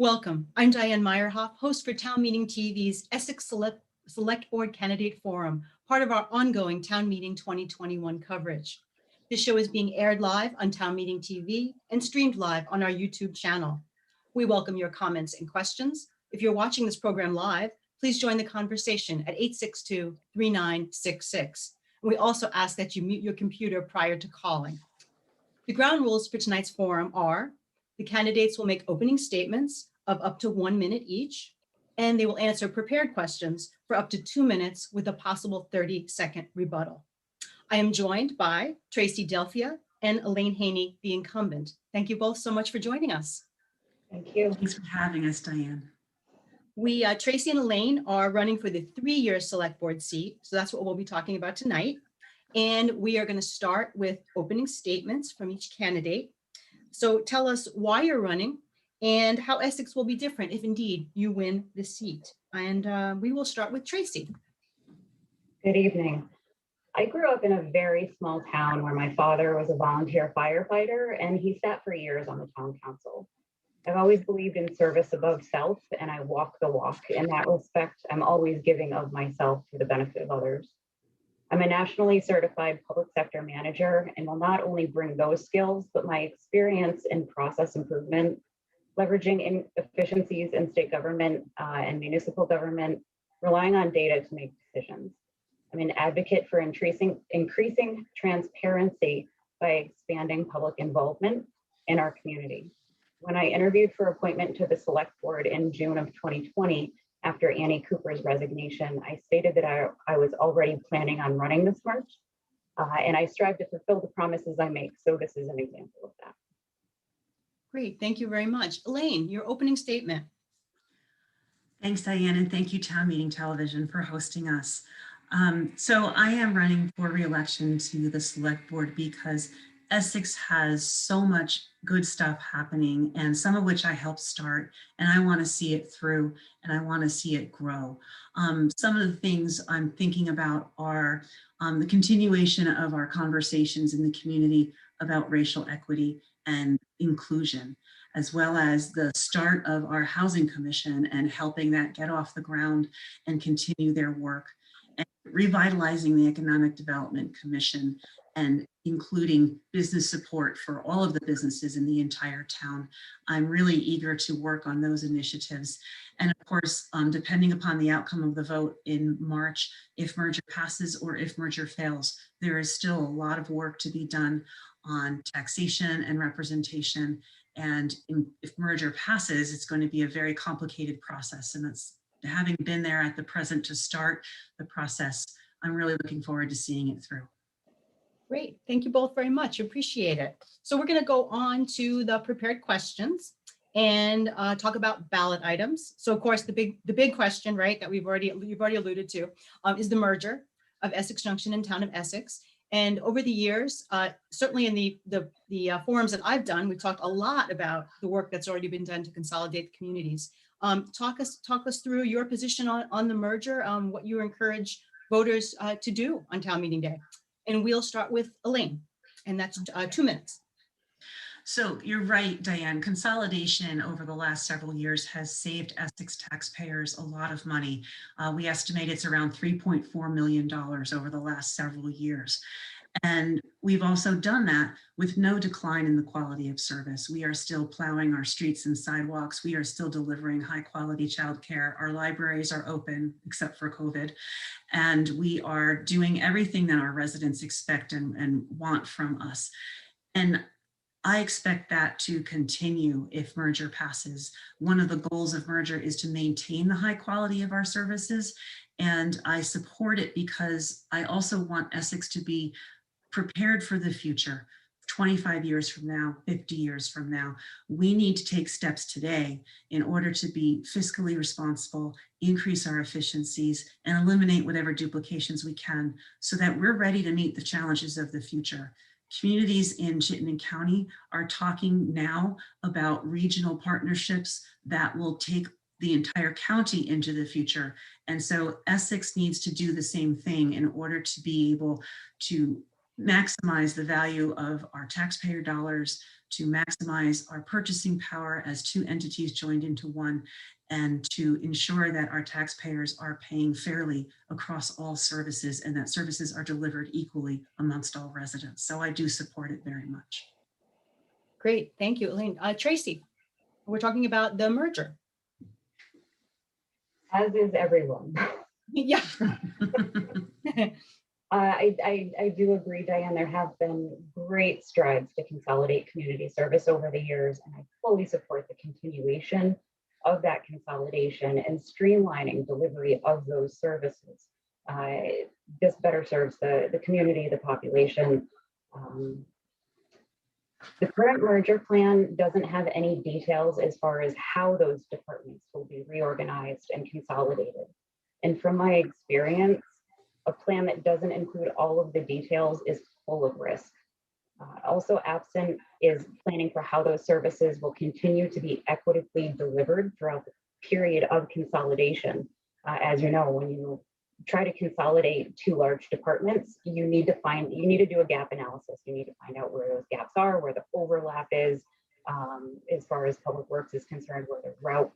Welcome. I'm Diane Meyerhoff, host for Town Meeting TV's Essex Select Board Candidate Forum, part of our ongoing Town Meeting 2021 coverage. This show is being aired live on Town Meeting TV and streamed live on our YouTube channel. We welcome your comments and questions. If you're watching this program live, please join the conversation at 862-3966. We also ask that you mute your computer prior to calling. The ground rules for tonight's forum are: the candidates will make opening statements of up to 1 minute each, and they will answer prepared questions for up to 2 minutes with a possible 30-second rebuttal. I am joined by Tracey, Delphia, and Elaine Haney, the incumbent. Thank you both so much for joining us. Thank you. Thanks for having us, Diane. Tracey and Elaine are running for the 3-year select board seat, so that's what we'll be talking about tonight. And we are going to start with opening statements from each candidate. So tell us why you're running and how Essex will be different if indeed you win the seat. And we will start with Tracey. Good evening. I grew up in a very small town where my father was a volunteer firefighter and he sat for years on the town council. I've always believed in service above self, and I walk the walk. In that respect, I'm always giving of myself for the benefit of others. I'm a nationally certified public sector manager and will not only bring those skills, but my experience in process improvement, leveraging efficiencies in state government and municipal government, relying on data to make decisions. I'm an advocate for increasing transparency by expanding public involvement in our community. When I interviewed for appointment to the Select Board in June of 2020, after Annie Cooper's resignation, I stated that I was already planning on running this March, and I strive to fulfill the promises I make. So this is an example of that. Great, thank you very much. Elaine, your opening statement. Thanks, Diane, and thank you, Town Meeting Television, for hosting us. So I am running for re-election to the Select Board because Essex has so much good stuff happening, and some of which I helped start, and I want to see it through and I want to see it grow. Some of the things I'm thinking about are the continuation of our conversations in the community about racial equity and inclusion, as well as the start of our Housing Commission and helping that get off the ground and continue their work, and revitalizing the Economic Development Commission and including business support for all of the businesses in the entire town. I'm really eager to work on those initiatives. And of course, depending upon the outcome of the vote in March, if merger passes or if merger fails, there is still a lot of work to be done on taxation and representation. And if merger passes, it's going to be a very complicated process. And that's, having been there at the present to start the process, I'm really looking forward to seeing it through. Great, thank you both very much, appreciate it. So we're going to go on to the prepared questions and talk about ballot items. So of course, the big question, right, that you've already alluded to is the merger of Essex Junction and Town of Essex. And over the years, certainly in the forums that I've done, we've talked a lot about the work that's already been done to consolidate the communities. Talk us through your position on the merger, what you encourage voters to do on town meeting day. And we'll start with Elaine, and that's 2 minutes. So you're right, Diane. Consolidation over the last several years has saved Essex taxpayers a lot of money. We estimate it's around $3.4 million over the last several years. And we've also done that with no decline in the quality of service. We are still plowing our streets and sidewalks. We are still delivering high quality childcare. Our libraries are open, except for COVID. And we are doing everything that our residents expect and want from us. And I expect that to continue if merger passes. One of the goals of merger is to maintain the high quality of our services. And I support it because I also want Essex to be prepared for the future. 25 years from now, 50 years from now, we need to take steps today in order to be fiscally responsible, increase our efficiencies, and eliminate whatever duplications we can so that we're ready to meet the challenges of the future. Communities in Chittenden County are talking now about regional partnerships that will take the entire county into the future. And so Essex needs to do the same thing in order to be able to maximize the value of our taxpayer dollars, to maximize our purchasing power as two entities joined into one, and to ensure that our taxpayers are paying fairly across all services and that services are delivered equally amongst all residents. So I do support it very much. Great, thank you, Elaine. Tracey, we're talking about the merger. As is everyone. Yeah. I do agree, Diane, there have been great strides to consolidate community service over the years, and I fully support the continuation of that consolidation and streamlining delivery of those services. This better serves the community, the population. The current merger plan doesn't have any details as far as how those departments will be reorganized and consolidated. And from my experience, a plan that doesn't include all of the details is full of risk. Also absent is planning for how those services will continue to be equitably delivered throughout the period of consolidation. As you know, when you try to consolidate two large departments, you need to do a gap analysis. You need to find out where those gaps are, where the overlap is, as far as public works is concerned, where the route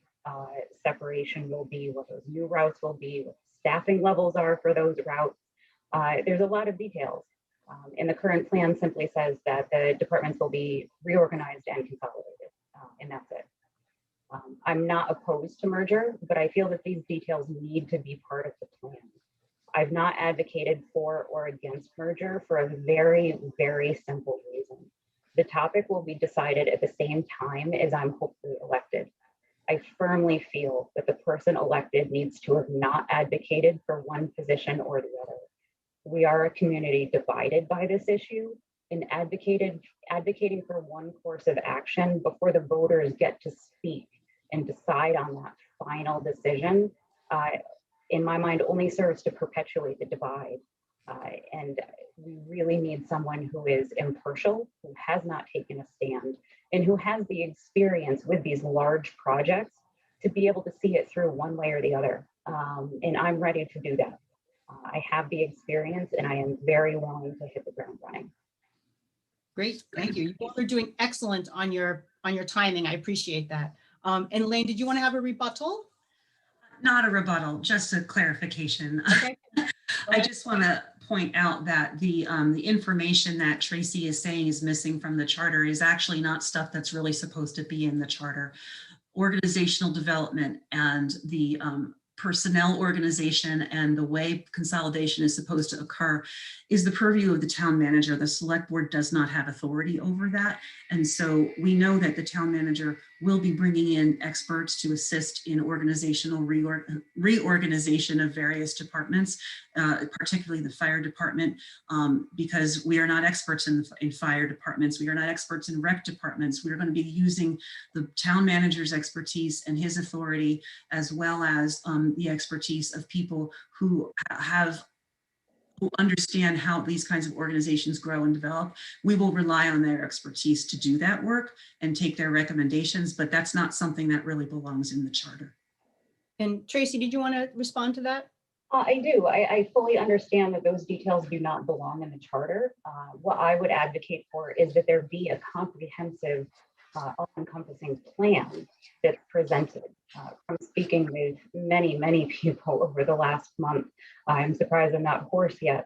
separation will be, what those new routes will be, what staffing levels are for those routes. There's a lot of details. And the current plan simply says that the departments will be reorganized and consolidated, and that's it. I'm not opposed to merger, but I feel that these details need to be part of the plan. I've not advocated for or against merger for a very, very simple reason. The topic will be decided at the same time as I'm hopefully elected. I firmly feel that the person elected needs to have not advocated for one position or the other. We are a community divided by this issue, and advocating for one course of action before the voters get to speak and decide on that final decision, in my mind, only serves to perpetuate the divide. And we really need someone who is impartial, who has not taken a stand, and who has the experience with these large projects to be able to see it through one way or the other. And I'm ready to do that. I have the experience, and I am very willing to hit the ground running. Great, thank you. You both are doing excellent on your timing. I appreciate that. And Elaine, did you want to have a rebuttal? Not a rebuttal, just a clarification. Okay. I just want to point out that the information that Tracey is saying is missing from the charter is actually not stuff that's really supposed to be in the charter. Organizational development and the personnel organization and the way consolidation is supposed to occur is the purview of the town manager. The select board does not have authority over that. And so we know that the town manager will be bringing in experts to assist in organizational reorganization of various departments, particularly the fire department, because we are not experts in fire departments. We are not experts in rec departments. We are going to be using the town manager's expertise and his authority, as well as the expertise of people who understand how these kinds of organizations grow and develop. We will rely on their expertise to do that work and take their recommendations, but that's not something that really belongs in the charter. And Tracey, did you want to respond to that? I do. I fully understand that those details do not belong in the charter. What I would advocate for is that there be a comprehensive, all-encompassing plan that's presented. From speaking with many, many people over the last month, I'm surprised I'm not hoarse yet.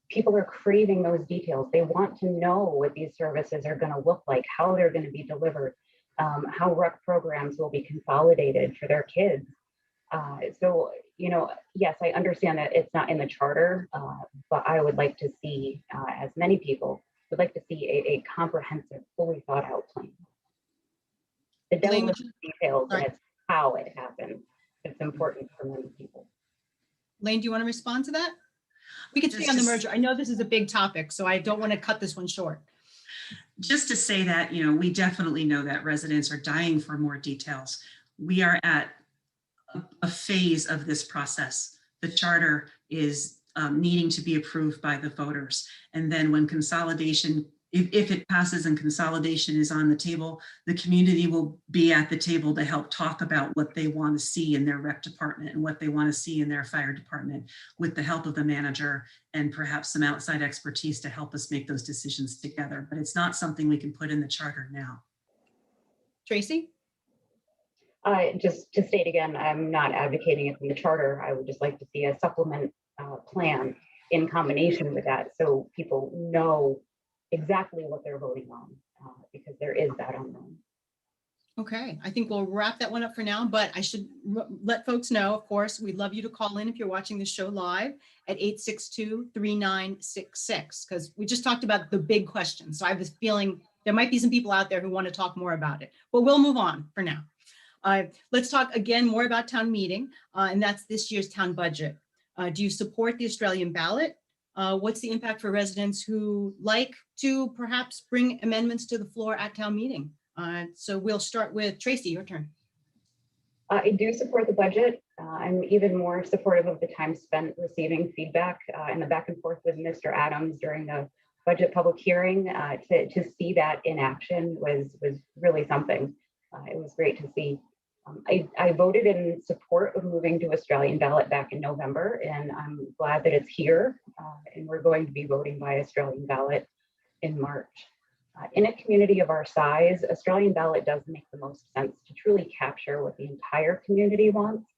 People are craving those details. They want to know what these services are going to look like, how they're going to be delivered, how rec programs will be consolidated for their kids. So, you know, yes, I understand that it's not in the charter, but I would like to see, as many people would like to see, a comprehensive, fully thought out plan. The devil is in the details, and it's how it happens. It's important for many people. Elaine, do you want to respond to that? We could stay on the merger. I know this is a big topic, so I don't want to cut this one short. Just to say that, you know, we definitely know that residents are dying for more details. We are at a phase of this process. The charter is needing to be approved by the voters. And then when consolidation if it passes and consolidation is on the table, the community will be at the table to help talk about what they want to see in their rec department and what they want to see in their fire department, with the help of the manager and perhaps some outside expertise to help us make those decisions together. But it's not something we can put in the charter now. Tracy? Just to state again, I'm not advocating it from the charter. I would just like to see a supplement plan in combination with that, so people know exactly what they're voting on, because there is that unknown. Okay, I think we'll wrap that one up for now, but I should let folks know, of course, we'd love you to call in if you're watching the show live at 862-3966, because we just talked about the big questions. So I have this feeling there might be some people out there who want to talk more about it, but we'll move on for now. Let's talk again more about town meeting, and that's this year's town budget. Do you support the Australian ballot? What's the impact for residents who like to perhaps bring amendments to the floor at town meeting? So we'll start with Tracey, your turn. I do support the budget. I'm even more supportive of the time spent receiving feedback and the back and forth with Mr. Adams during the budget public hearing. To see that in action was really something. It was great to see. I voted in support of moving to Australian ballot back in November, and I'm glad that it's here, and we're going to be voting by Australian ballot in March. In a community of our size, Australian ballot does make the most sense to truly capture what the entire community wants.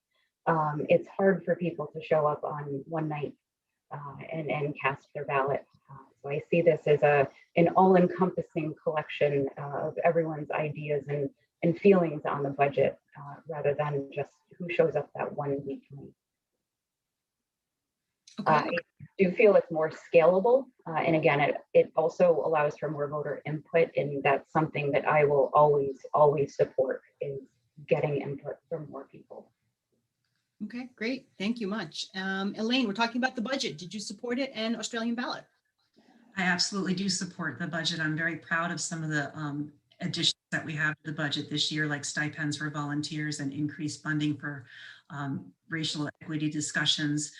It's hard for people to show up on one night and cast their ballot. So I see this as an all-encompassing collection of everyone's ideas and feelings on the budget, rather than just who shows up that one week. Okay. I do feel it's more scalable. And again, it also allows for more voter input. And that's something that I will always support, is getting input from more people. Okay, great. Thank you much. Elaine, we're talking about the budget. Did you support it and Australian ballot? I absolutely do support the budget. I'm very proud of some of the additions that we have to the budget this year, like stipends for volunteers and increased funding for racial equity discussions.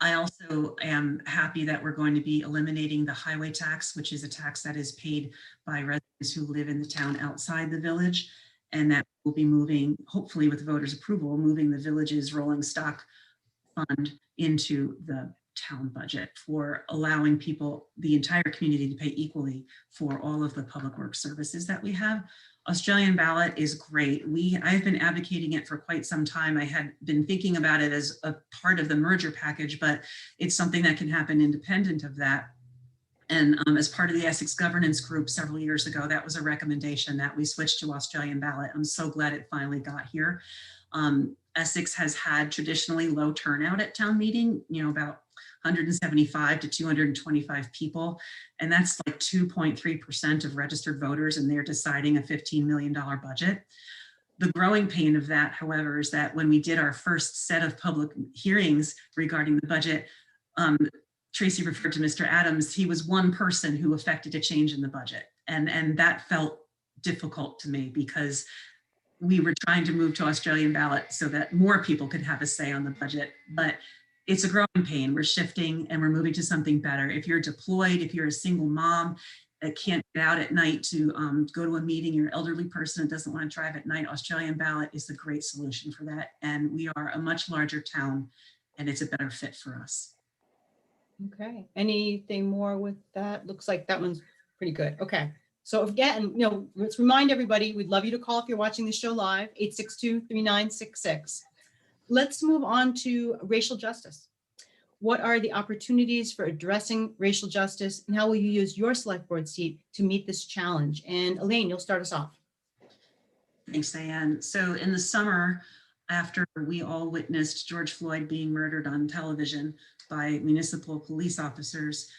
I also am happy that we're going to be eliminating the highway tax, which is a tax that is paid by residents who live in the town outside the village, and that will be moving, hopefully with voters' approval, moving the village's rolling stock fund into the town budget, for allowing people, the entire community, to pay equally for all of the public works services that we have. Australian ballot is great. I've been advocating it for quite some time. I had been thinking about it as a part of the merger package, but it's something that can happen independent of that. And as part of the Essex governance group several years ago, that was a recommendation that we switch to Australian ballot. I'm so glad it finally got here. Essex has had traditionally low turnout at town meeting, about 175 to 225 people. And that's like 2.3% of registered voters, and they're deciding a $15 million budget. The growing pain of that, however, is that when we did our first set of public hearings regarding the budget, Tracey referred to Mr. Adams. He was one person who affected a change in the budget. And that felt difficult to me, because we were trying to move to Australian ballot so that more people could have a say on the budget. But it's a growing pain. We're shifting and we're moving to something better. If you're deployed, if you're a single mom that can't get out at night to go to a meeting, you're an elderly person that doesn't want to drive at night, Australian ballot is the great solution for that. And we are a much larger town, and it's a better fit for us. Okay, anything more with that? Looks like that one's pretty good. Okay, so again, let's remind everybody, we'd love you to call if you're watching the show live, 862-3966. Let's move on to racial justice. What are the opportunities for addressing racial justice, and how will you use your select board seat to meet this challenge? And Elaine, you'll start us off. Thanks, Diane. So in the summer, after we all witnessed George Floyd being murdered on television by municipal police officers,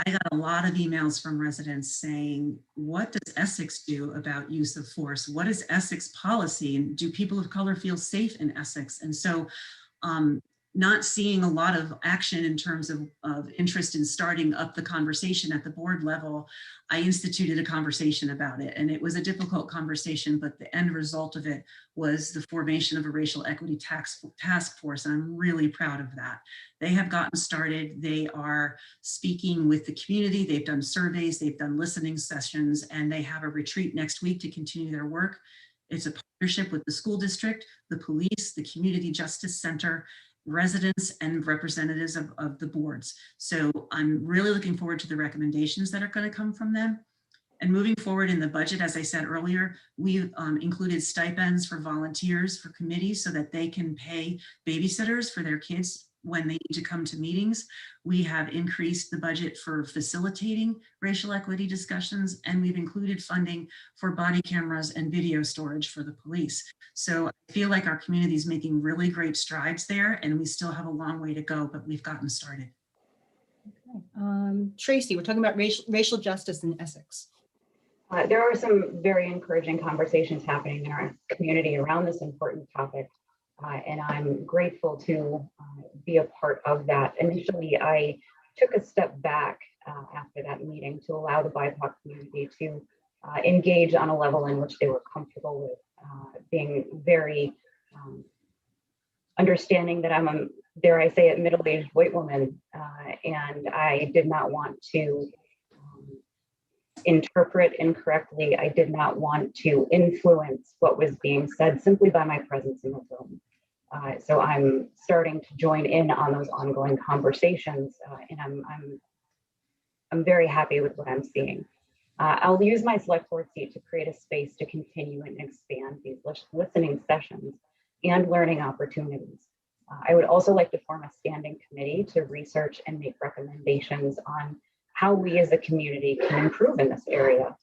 I got a lot of emails from residents saying, what does Essex do about use of force? What is Essex policy? And do people of color feel safe in Essex? And so not seeing a lot of action in terms of interest in starting up the conversation at the board level, I instituted a conversation about it. And it was a difficult conversation, but the end result of it was the formation of a racial equity task force. And I'm really proud of that. They have gotten started. They are speaking with the community. They've done surveys, they've done listening sessions, and they have a retreat next week to continue their work. It's a partnership with the school district, the police, the Community Justice Center, residents, and representatives of the boards. So I'm really looking forward to the recommendations that are going to come from them. And moving forward in the budget, as I said earlier, we've included stipends for volunteers for committees so that they can pay babysitters for their kids when they need to come to meetings. We have increased the budget for facilitating racial equity discussions, and we've included funding for body cameras and video storage for the police. So I feel like our community is making really great strides there, and we still have a long way to go, but we've gotten started. Okay. Tracey, we're talking about racial justice in Essex. There are some very encouraging conversations happening in our community around this important topic. And I'm grateful to be a part of that. Initially, I took a step back after that meeting to allow the BIPOC community to engage on a level in which they were comfortable with, being very understanding that I'm a, dare I say it, middle-aged white woman, and I did not want to interpret incorrectly. I did not want to influence what was being said simply by my presence in the room. So I'm starting to join in on those ongoing conversations, and I'm very happy with what I'm seeing. I'll use my select board seat to create a space to continue and expand these listening sessions and learning opportunities. I would also like to form a standing committee to research and make recommendations on how we as a community can improve in this area.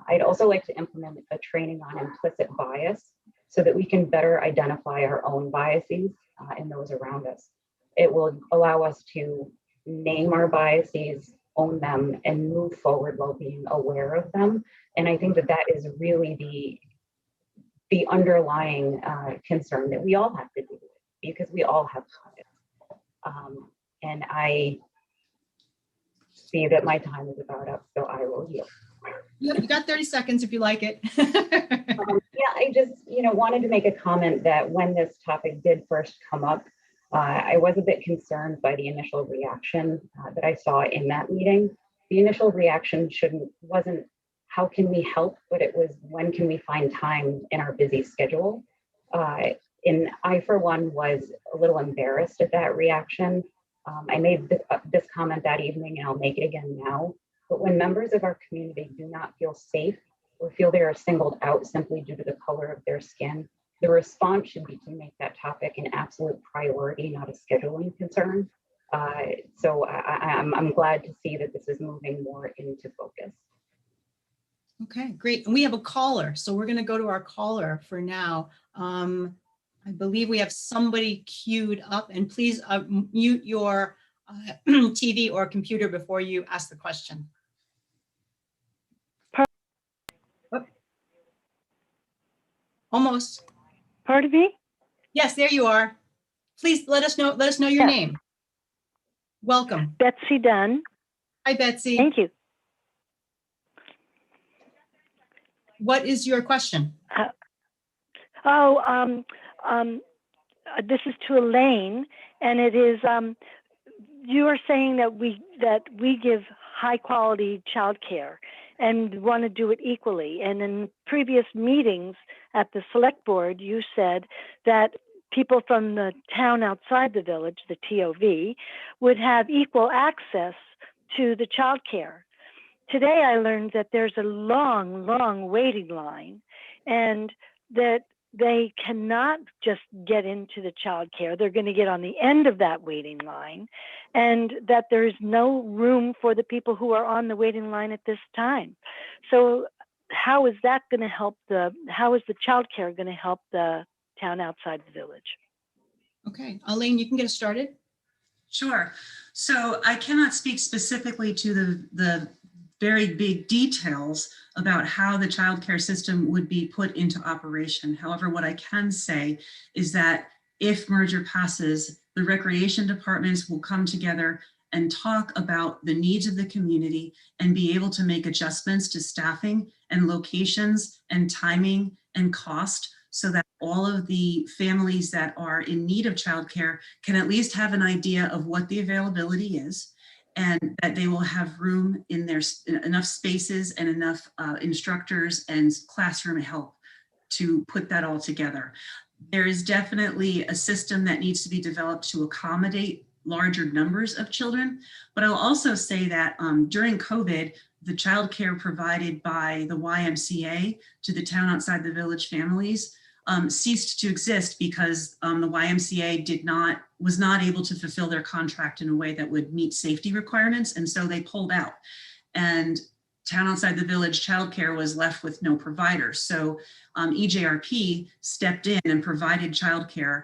I'd also like to implement a training on implicit bias so that we can better identify our own biases and those around us. It will allow us to name our biases, own them, and move forward while being aware of them. And I think that that is really the underlying concern that we all have to deal with, because we all have bias. And I see that my time is about up, so I will yield. You got 30 seconds if you like it. Yeah, I just wanted to make a comment that when this topic did first come up, I was a bit concerned by the initial reaction that I saw in that meeting. The initial reaction wasn't how can we help, but it was when can we find time in our busy schedule. And I, for one, was a little embarrassed at that reaction. I made this comment that evening, and I'll make it again now. But when members of our community do not feel safe or feel they are singled out simply due to the color of their skin, the response should be to make that topic an absolute priority, not a scheduling concern. So I'm glad to see that this is moving more into focus. Okay, great. And we have a caller, so we're going to go to our caller for now. I believe we have somebody queued up, and please mute your TV or computer before you ask the question. Almost. Pardon me? Yes, there you are. Please let us know your Yes. name. Welcome. Betsy Dunn. Hi, Betsy. Thank you. What is your question? This is to Elaine, and it is, you are saying that we give high quality childcare and want to do it equally. And in previous meetings at the select board, you said that people from the town outside the village, the TOV, would have equal access to the childcare. Today, I learned that there's a long, long waiting line, and that they cannot just get into the childcare. They're going to get on the end of that waiting line, and that there's no room for the people who are on the waiting line at this time. So how is that going to help how is the childcare going to help the town outside the village? Okay, Elaine, you can get us started. Sure. So I cannot speak specifically to the very big details about how the childcare system would be put into operation. However, what I can say is that if merger passes, The recreation departments will come together and talk about the needs of the community and be able to make adjustments to staffing and locations and timing and cost, so that all of the families that are in need of childcare can at least have an idea of what the availability is, and that they will have room in their enough spaces and enough instructors and classroom help to put that all together. There is definitely a system that needs to be developed to accommodate larger numbers of children. But I'll also say that during COVID, the childcare provided by the YMCA to the town outside the village families ceased to exist because the YMCA was not able to fulfill their contract in a way that would meet safety requirements. And so they pulled out, and town outside the village childcare was left with no provider. So EJRP stepped in and provided childcare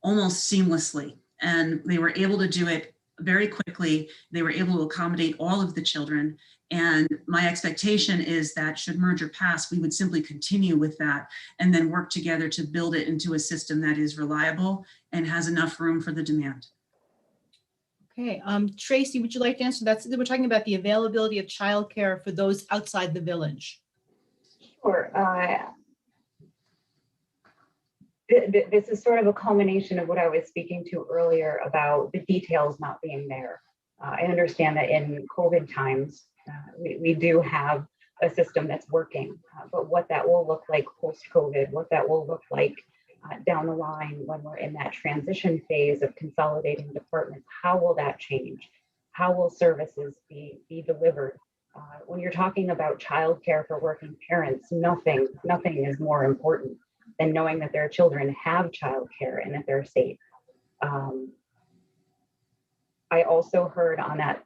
almost seamlessly. And they were able to do it very quickly. They were able to accommodate all of the children. And my expectation is that should merger pass, we would simply continue with that and then work together to build it into a system that is reliable and has enough room for the demand. Okay, Tracey, would you like to answer that? We're talking about the availability of childcare for those outside the village. Sure. This is sort of a culmination of what I was speaking to earlier about the details not being there. I understand that in COVID times, we do have a system that's working, but what that will look like post-COVID, what that will look like down the line when we're in that transition phase of consolidating departments, how will that change? How will services be delivered? When you're talking about childcare for working parents, nothing is more important than knowing that their children have childcare and that they're safe. I also heard on that,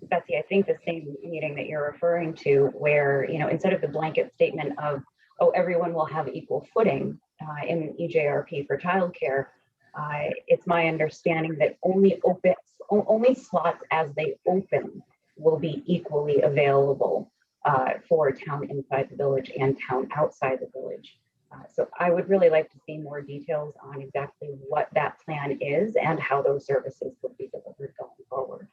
Betsy, I think the same meeting that you're referring to, where, you know, instead of the blanket statement of, oh, everyone will have equal footing in EJRP for childcare, it's my understanding that only slots as they open will be equally available for town inside the village and town outside the village. So I would really like to see more details on exactly what that plan is and how those services will be delivered going forward.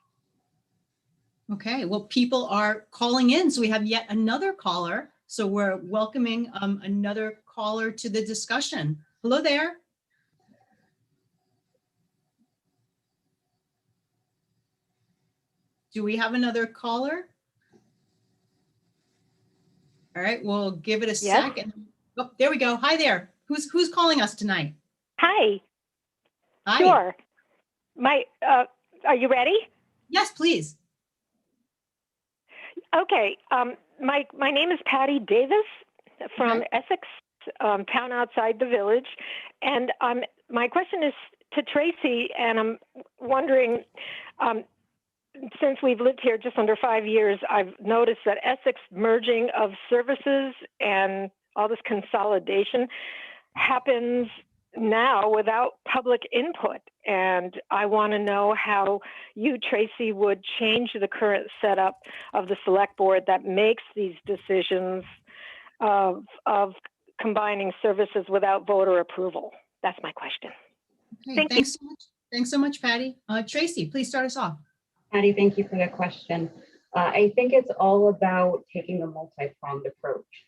Okay, well, people are calling in, so we have yet another caller. So we're welcoming another caller to the discussion. Hello there. Do we have another caller? All right, we'll give it a second. Oh, there we go. Hi there. Who's calling us tonight? Hi. Hi. Sure. Are you ready? Yes, please. Okay. My name is Patty Davis from Essex, town outside the village. And my question is to Tracey, and I'm wondering, since we've lived here just under 5 years, I've noticed that Essex merging of services and all this consolidation happens now without public input. And I want to know how you, Tracey, would change the current setup of the select board that makes these decisions of combining services without voter approval. That's my question. Okay, thanks so much. Thanks so much, Patty. Tracey, please start us off. Patty, thank you for the question. I think it's all about taking a multi-pronged approach.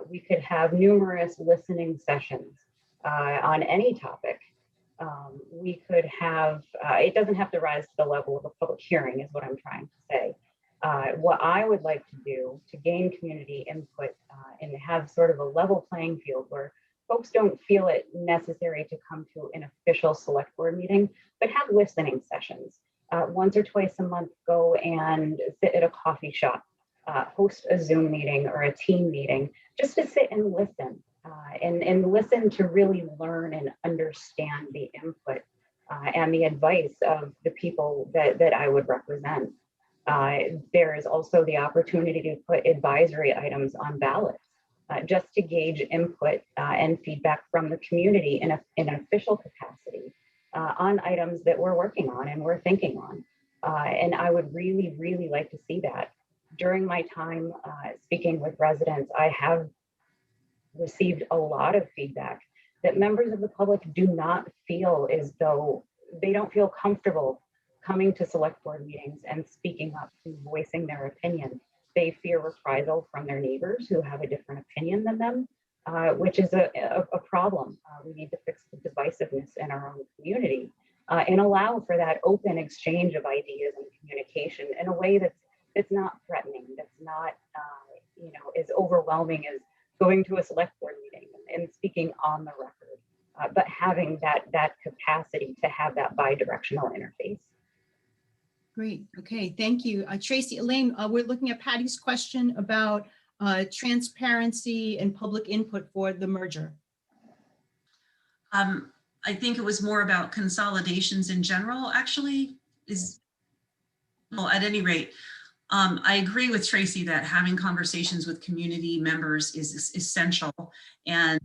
We could have numerous listening sessions on any topic. We could have, it doesn't have to rise to the level of a public hearing is what I'm trying to say. What I would like to do to gain community input and have sort of a level playing field where folks don't feel it necessary to come to an official select board meeting, but have listening sessions. Once or twice a month, go and sit at a coffee shop, host a Zoom meeting or a team meeting, just to sit and listen. And listen to really learn and understand the input and the advice of the people that I would represent. There is also the opportunity to put advisory items on ballots just to gauge input and feedback from the community in an official capacity on items that we're working on and we're thinking on. And I would really, really like to see that. During my time speaking with residents, I have received a lot of feedback that members of the public do not feel as though they don't feel comfortable coming to select board meetings and speaking up and voicing their opinion. They fear reprisal from their neighbors who have a different opinion than them, which is a problem. We need to fix the divisiveness in our own community and allow for that open exchange of ideas and communication in a way that's not threatening, that's not as overwhelming as going to a select board meeting and speaking on the record, but having that capacity to have that bi-directional interface. Great. Okay. Thank you. Tracey, Elaine, we're looking at Patty's question about transparency and public input for the merger. I think it was more about consolidations in general, actually, well, at any rate, I agree with Tracey that having conversations with community members is essential. And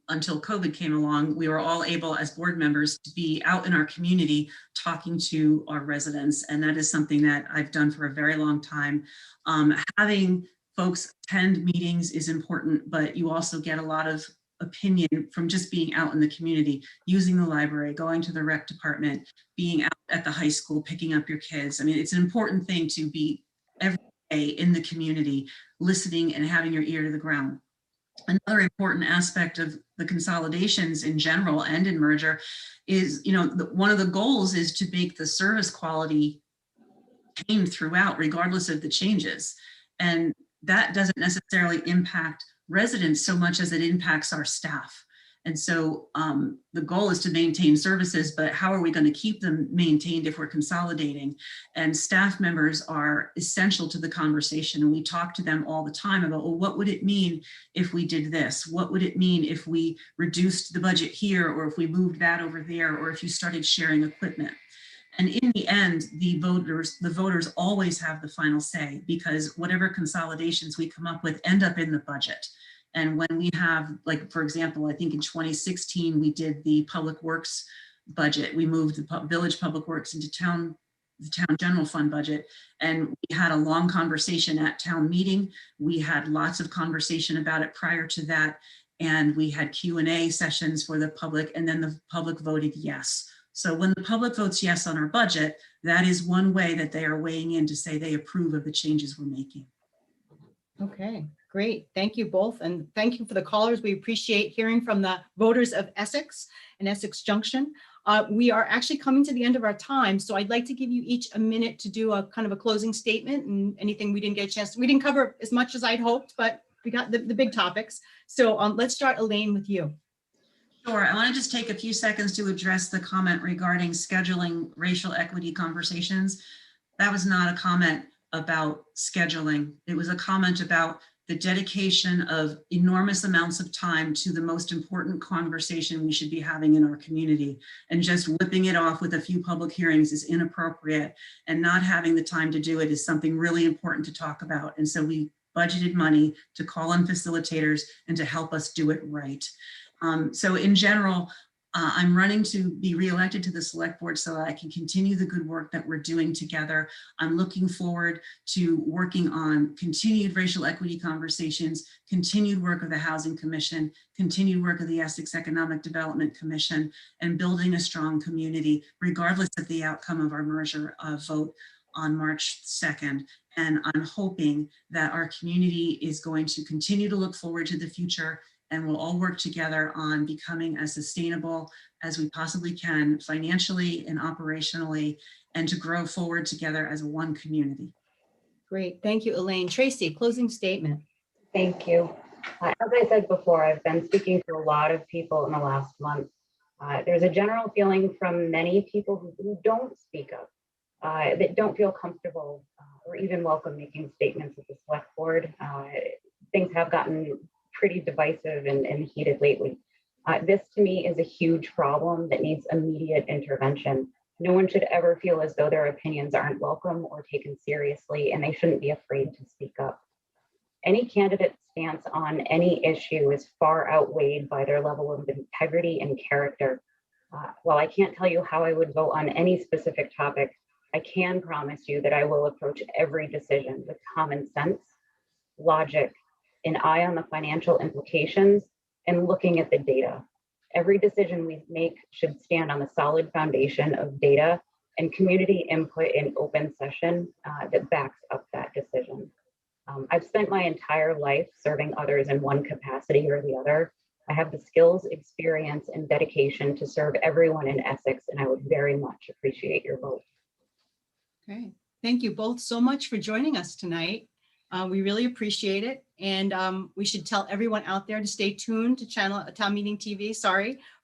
until COVID came along, we were all able as board members to be out in our community talking to our residents. And that is something that I've done for a very long time. Having folks attend meetings is important, but you also get a lot of opinion from just being out in the community, using the library, going to the rec department, being out at the high school, picking up your kids. I mean, it's an important thing to be every day in the community, listening and having your ear to the ground. Another important aspect of the consolidations in general and in merger is, one of the goals is to make the service quality maintained throughout, regardless of the changes. And that doesn't necessarily impact residents so much as it impacts our staff. And so the goal is to maintain services, but how are we going to keep them maintained if we're consolidating? And staff members are essential to the conversation. And we talk to them all the time about, well, what would it mean if we did this? What would it mean if we reduced the budget here, or if we moved that over there, or if you started sharing equipment? And in the end, the voters always have the final say, because whatever consolidations we come up with end up in the budget. And when we have, like, for example, I think in 2016, we did the public works budget. We moved the village public works into the town general fund budget. And we had a long conversation at town meeting. We had lots of conversation about it prior to that. And we had Q&A sessions for the public, and then the public voted yes. So when the public votes yes on our budget, that is one way that they are weighing in to say they approve of the changes we're making. Okay, great. Thank you both. And thank you for the callers. We appreciate hearing from the voters of Essex and Essex Junction. We are actually coming to the end of our time. So I'd like to give you each a minute to do a kind of a closing statement, and anything we didn't get a chance to. We didn't cover as much as I'd hoped, but we got the big topics. So let's start, Elaine, with you. Sure. I want to just take a few seconds to address the comment regarding scheduling racial equity conversations. That was not a comment about scheduling. It was a comment about the dedication of enormous amounts of time to the most important conversation we should be having in our community. And just whipping it off with a few public hearings is inappropriate, and not having the time to do it is something really important to talk about. And so we budgeted money to call on facilitators and to help us do it right. So in general, I'm running to be reelected to the select board so that I can continue the good work that we're doing together. I'm looking forward to working on continued racial equity conversations, continued work of the Housing Commission, continued work of the Essex Economic Development Commission, and building a strong community, regardless of the outcome of our merger vote on March 2nd. And I'm hoping that our community is going to continue to look forward to the future, and we'll all work together on becoming as sustainable as we possibly can, financially and operationally, and to grow forward together as one community. Great. Thank you, Elaine. Tracey, closing statement. Thank you. As I said before, I've been speaking to a lot of people in the last month. There's a general feeling from many people who don't speak up, that don't feel comfortable or even welcome making statements at the select board. Things have gotten pretty divisive and heated lately. This to me is a huge problem that needs immediate intervention. No one should ever feel as though their opinions aren't welcome or taken seriously, and they shouldn't be afraid to speak up. Any candidate's stance on any issue is far outweighed by their level of integrity and character. While I can't tell you how I would vote on any specific topic, I can promise you that I will approach every decision with common sense, logic, an eye on the financial implications, and looking at the data. Every decision we make should stand on the solid foundation of data and community input in open session that backs up that decision. I've spent my entire life serving others in one capacity or the other. I have the skills, experience, and dedication to serve everyone in Essex, and I would very much appreciate your vote. Okay, thank you both so much for joining us tonight. We really appreciate it. And we should tell everyone out there to stay tuned to Town Meeting TV,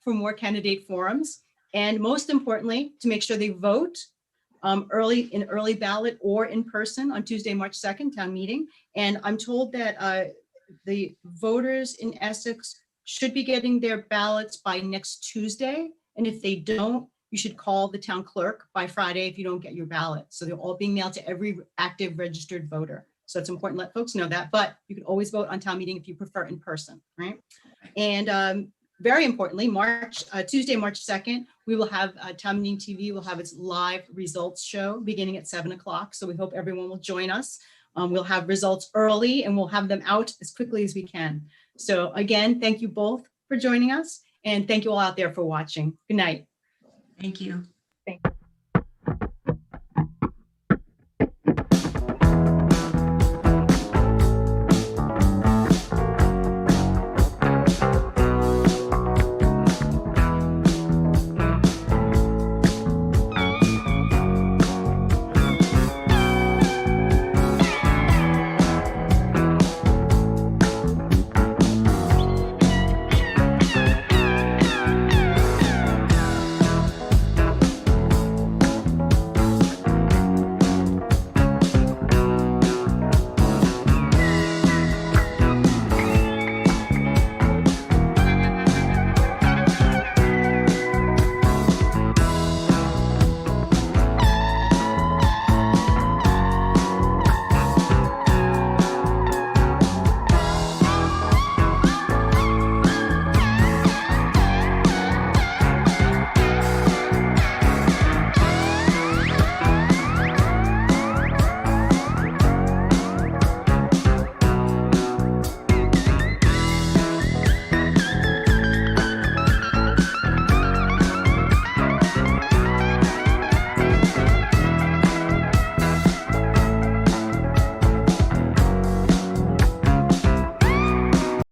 for more candidate forums. And most importantly, to make sure they vote early ballot or in person on Tuesday, March 2nd, town meeting. And I'm told that the voters in Essex should be getting their ballots by next Tuesday. And if they don't, you should call the town clerk by Friday if you don't get your ballot. So they're all being mailed to every active registered voter. So it's important to let folks know that, but you can always vote on town meeting if you prefer in person, right? And very importantly, Tuesday, March 2nd, we will have Town Meeting TV will have its live results show beginning at 7 o'clock. So we hope everyone will join us. We'll have results early and we'll have them out as quickly as we can. So again, thank you both for joining us and thank you all out there for watching. Good night. Thank you.